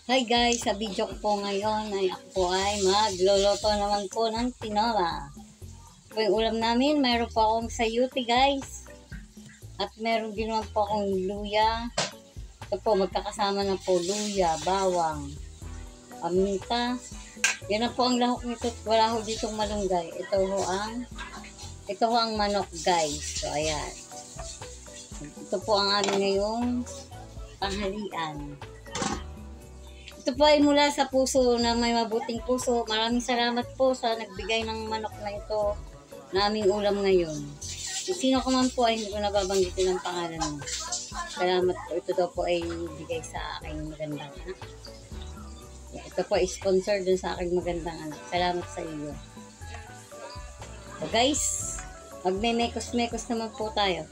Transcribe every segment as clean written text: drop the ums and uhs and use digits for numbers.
Hi guys, sa video ko po ngayon ay ako po ay magluluto naman po ng tinola. Po yung ulam namin, mayroon po akong sayuti guys. At meron din naman po akong luya. Ito po, magkakasama na po luya, bawang, paminta. Yan na po ang lahok nito. Wala ho ditong malunggay. Ito ho ang manok guys. So ayan. Ito po ang aming ngayong tanghalian. Ito po ay mula sa puso na may mabuting puso. Maraming salamat po sa nagbigay ng manok na ito na aming ulam ngayon. Sino ko man po ay hindi ko nababanggitin ang pangalan mo. Salamat po. Ito daw po ay bigay sa aking magandang anak. Ito po ay sponsor dun sa aking magandang anak. Salamat sa iyo. So guys, magme-mekos-mekos naman po tayo.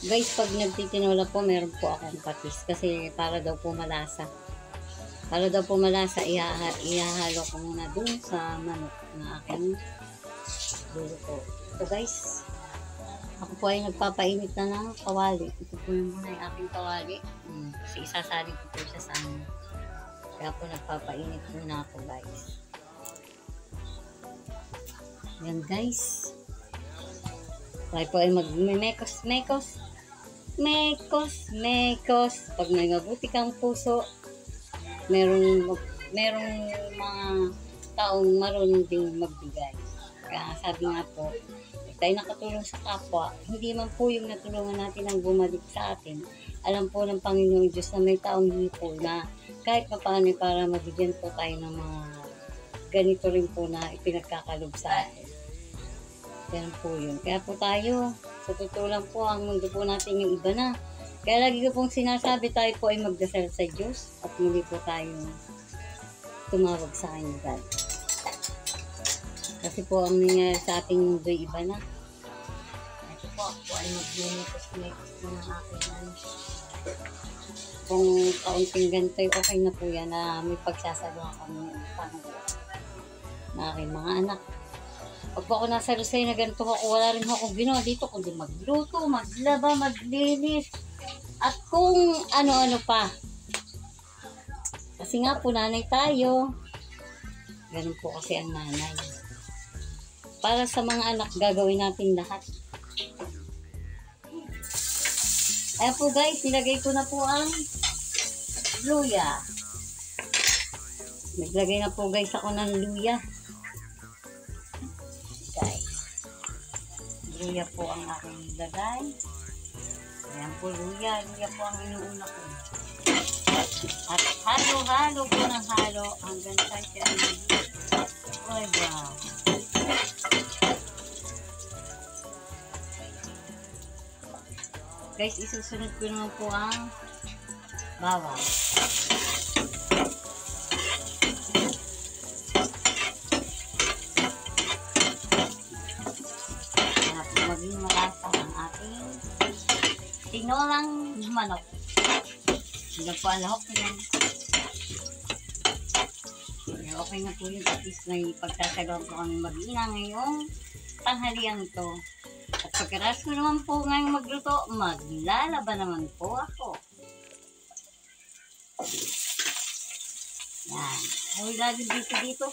Guys, pag nagtitinola po, meron po akong patis kasi para daw po malasa. Para daw po malasa, ihahalo ko muna dun sa manok na aking luluto. So guys, ako po ay nagpapainit na ng kawali. Ito po yung muna yung aking kawali. Kasi isasaling ko po siya sa amin. Kaya po nagpapainit muna ako guys. Yan guys. Tayo po ay magmemekos-mekos. Mekos. Pag may mabuti kang puso, merong mga taong marunong ding magbigay. Kaya sabi nga po, tayo nakatulong sa kapwa, hindi man po yung natulungan natin ang bumalik sa atin. Alam po ng Panginoong Diyos na may taong hipo na kahit paano para mabigyan po tayo ng mga ganito rin po na ipinagkakalob sa atin. Yan po yun. Kaya po tayo, sa totoo lang po, ang mundo po natin yung iba na. Kaya lagi ko pong sinasabi, tayo po ay magdasal sa Diyos at muli po tayo tumawag sa Kanya God. Kasi po ang nangyayari sa ating mundo iba na. Ito po, ako ay mag-mekos-mekos na ng aking kung kaunting ganito, okay na po yan na may pagsasagawa kami ng Panginoon na aking mga anak. Pag ako nasa Lusay na ganito ako, wala rin akong ginawa dito kundi magluto, maglaba, maglinis, at kung ano-ano pa. Kasi nga po nanay tayo. Ganun po kasi ang nanay. Para sa mga anak, gagawin natin lahat. Ayan po guys, nilagay ko na po ang luya. Naglagay na po guys ako ng luya. Luya po ang aking nilagay. Ayan po, luya po ang inuuna ko. At halo-halo po ng halo hanggang sa siya ay ay wow. Guys, isusunod ko naman po ang bawang. Maging malasa ang ating tinolang manok. Hindi po ang lahok yan. Okay na po yun. At least may pagsasagawa ko kami mag-ina ngayong tanghalian ito. At pagkaras ko naman po ngayong magluto, maglalaba naman po ako. Yan. Huwag lagi dito.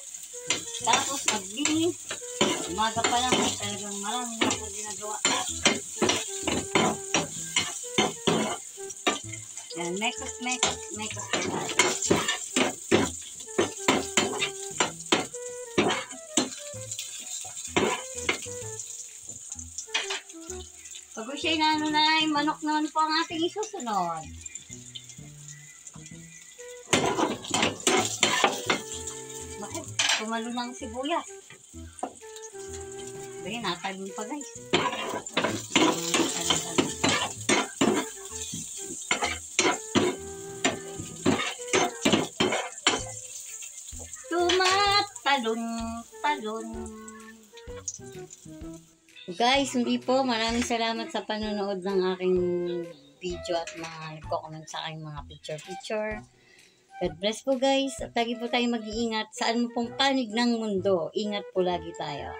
Tapos maglinis. Umaga pa lang, talagang marami na po ginagawa. Yan, mekos. Pag siya'y nanunay, manok naman po ang ating isusunod. Bakit? Tumalo ng sibuyas. Bagay, natalon pa guys. Tumatalon. Guys, hindi po. Maraming salamat sa panonood ng aking video at mga nagko-comment sa aking mga picture. God bless po guys. At lagi po tayo mag-iingat. Saan mo pong panig ng mundo, ingat po lagi tayo.